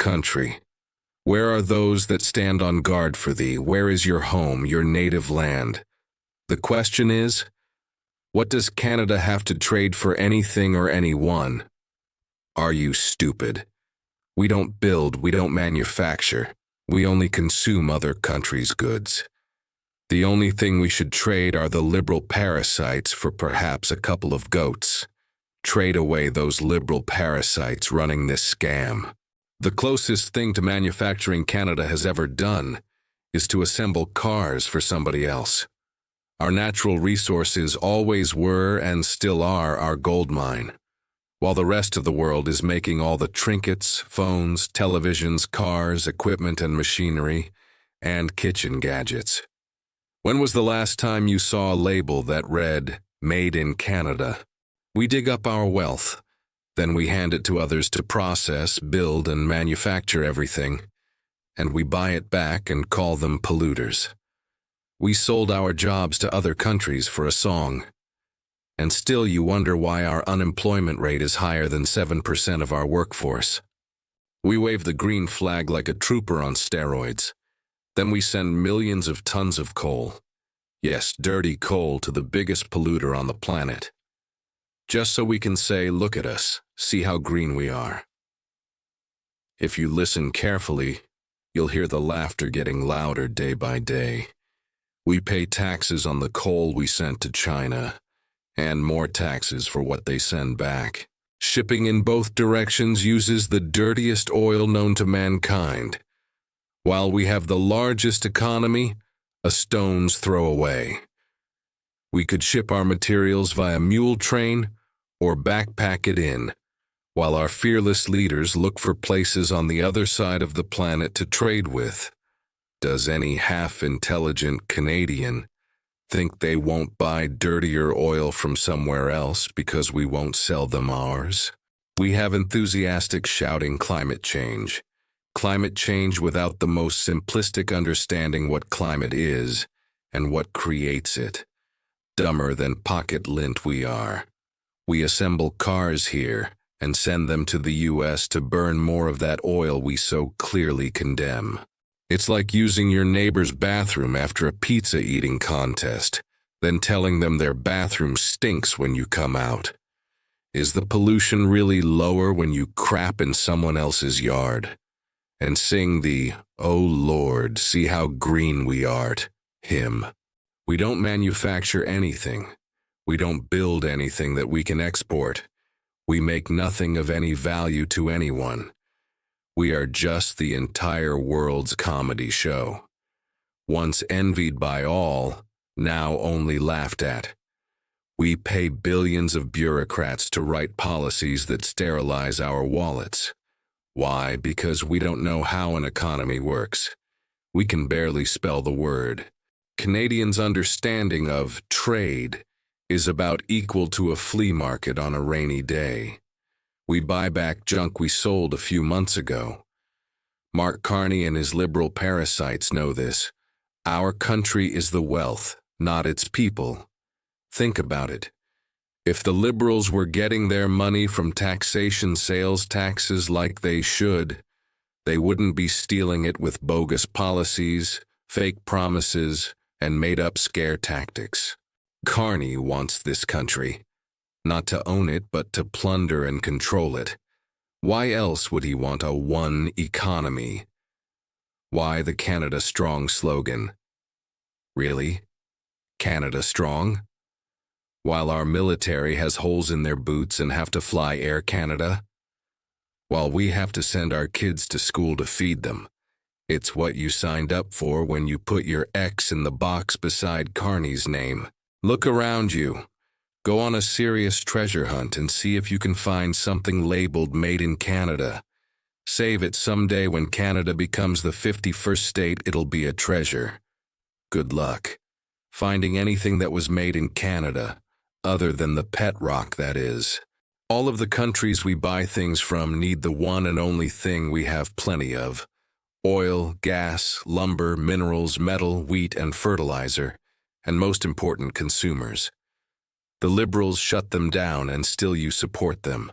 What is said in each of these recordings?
country? Where are those that stand on guard for thee? Where is your home, your native land? The question is, what does Canada have to trade for anything or anyone? Are you stupid? We don't build, we don't manufacture. We only consume other countries' goods. The only thing we should trade are the liberal parasites for perhaps a couple of goats. Trade away those liberal parasites running this scam. The closest thing to manufacturing Canada has ever done is to assemble cars for somebody else. Our natural resources always were and still are our gold mine, while the rest of the world is making all the trinkets, phones, televisions, cars, equipment and machinery, and kitchen gadgets. When was the last time you saw a label that read, "Made in Canada"? We dig up our wealth, then we hand it to others to process, build, and manufacture everything, and we buy it back and call them polluters. We sold our jobs to other countries for a song. And still you wonder why our unemployment rate is higher than 7% of our workforce. We wave the green flag like a trooper on steroids. Then we send millions of tons of coal. Yes, dirty coal to the biggest polluter on the planet. Just so we can say, look at us, see how green we are. If you listen carefully, you'll hear the laughter getting louder day by day. We pay taxes on the coal we sent to China, and more taxes for what they send back. Shipping in both directions uses the dirtiest oil known to mankind. While we have the largest economy, a stone's throw away. We could ship our materials via mule train or backpack it in, while our fearless leaders look for places on the other side of the planet to trade with. Does any half-intelligent Canadian think they won't buy dirtier oil from somewhere else because we won't sell them ours? We have enthusiastic shouting climate change. Climate change without the most simplistic understanding what climate is and what creates it. Dumber than pocket lint we are. We assemble cars here and send them to the US to burn more of that oil we so clearly condemn. It's like using your neighbor's bathroom after a pizza eating contest, then telling them their bathroom stinks when you come out. Is the pollution really lower when you crap in someone else's yard? And sing the, "Oh Lord, see how green we art," hymn. We don't manufacture anything. We don't build anything that we can export. We make nothing of any value to anyone. We are just the entire world's comedy show. Once envied by all, now only laughed at. We pay billions of bureaucrats to write policies that sterilize our wallets. Why? Because we don't know how an economy works. We can barely spell the word. Canadians' understanding of trade is about equal to a flea market on a rainy day. We buy back junk we sold a few months ago. Mark Carney and his liberal parasites know this. Our country is the wealth, not its people. Think about it. If the liberals were getting their money from taxation sales taxes like they should, they wouldn't be stealing it with bogus policies, fake promises, and made-up scare tactics. Carney wants this country. Not to own it, but to plunder and control it. Why else would he want a one economy? Why the Canada Strong slogan? Really? Canada Strong? While our military has holes in their boots and have to fly Air Canada? While we have to send our kids to school to feed them. It's what you signed up for when you put your X in the box beside Carney's name. Look around you. Go on a serious treasure hunt and see if you can find something labeled Made in Canada. Save it someday when Canada becomes the 51st state, it'll be a treasure. Good luck. Finding anything that was made in Canada, other than the pet rock that is. All of the countries we buy things from need the one and only thing we have plenty of. Oil, gas, lumber, minerals, metal, wheat, and fertilizer, and most important, consumers. The liberals shut them down and still you support them.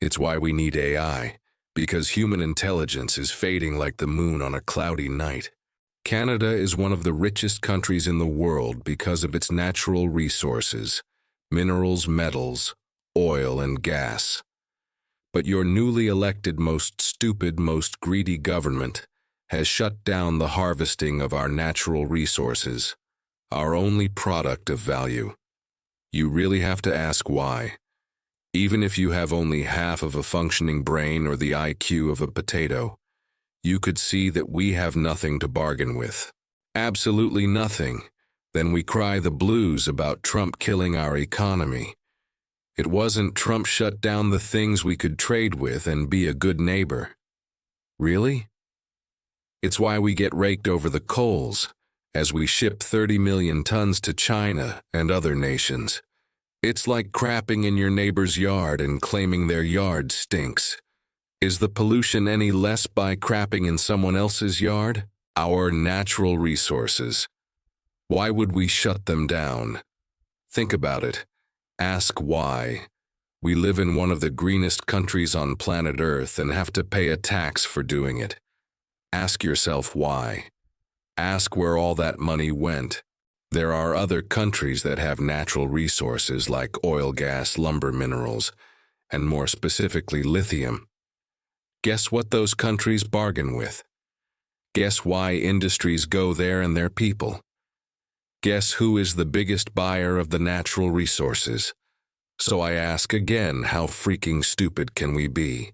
It's why we need AI, Because human intelligence is fading like the moon on a cloudy night. Canada is one of the richest countries in the world because of its natural resources, minerals, metals, oil, and gas. But your newly elected, most stupid, most greedy government has shut down the harvesting of our natural resources, our only product of value. You really have to ask why. Even if you have only half of a functioning brain or the IQ of a potato, you could see that we have nothing to bargain with. Absolutely nothing. Then we cry the blues about Trump killing our economy. It wasn't Trump shut down the things we could trade with and be a good neighbor. Really? It's why we get raked over the coals as we ship 30 million tons to China and other nations. It's like crapping in your neighbor's yard and claiming their yard stinks. Is the pollution any less by crapping in someone else's yard? Our natural resources. Why would we shut them down? Think about it. Ask why. We live in one of the greenest countries on planet Earth and have to pay a tax for doing it. Ask yourself why. Ask where all that money went. There are other countries that have natural resources like oil, gas, lumber, minerals, and more specifically lithium. Guess what those countries bargain with? Guess why industries go there and their people? Guess who is the biggest buyer of the natural resources? So I ask again, how freaking stupid can we be?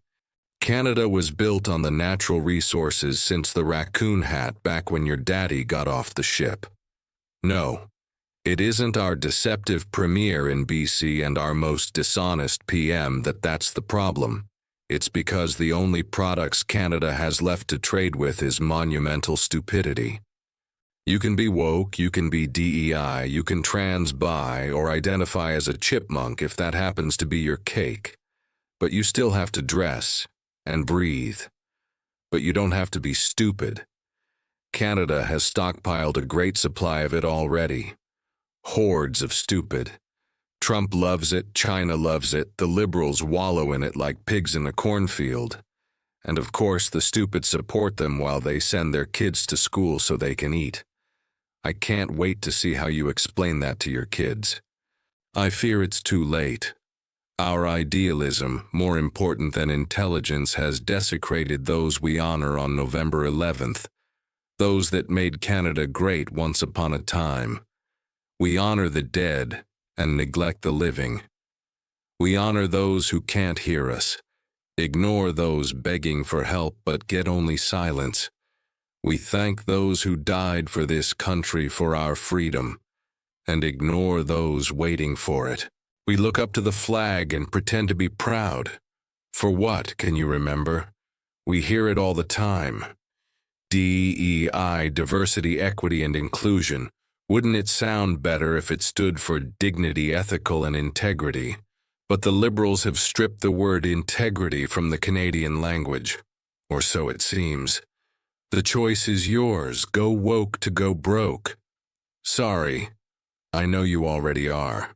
Canada was built on the natural resources since the raccoon hat back when your daddy got off the ship. No, it isn't our deceptive premier in BC and our most dishonest PM that's the problem. It's because the only products Canada has left to trade with is monumental stupidity. You can be woke, you can be DEI, you can trans-bi or identify as a chipmunk if that happens to be your cake. But you still have to dress and breathe. But you don't have to be stupid. Canada has stockpiled a great supply of it already. Hordes of stupid. Trump loves it, China loves it, the liberals wallow in it like pigs in a cornfield. And of course the stupid support them while they send their kids to school so they can eat. I can't wait to see how you explain that to your kids. I fear it's too late. Our idealism, more important than intelligence, has desecrated those we honor on November 11th. Those that made Canada great once upon a time. We honor the dead and neglect the living. We honor those who can't hear us, ignore those begging for help but get only silence. We thank those who died for this country, for our freedom, and ignore those waiting for it. We look up to the flag and pretend to be proud. For what, can you remember? We hear it all the time. DEI, diversity, equity, and inclusion. Wouldn't it sound better if it stood for dignity, ethical, and integrity? But the Liberals have stripped the word integrity from the Canadian language. Or so it seems. The choice is yours. Go woke to go broke. Sorry, I know you already are.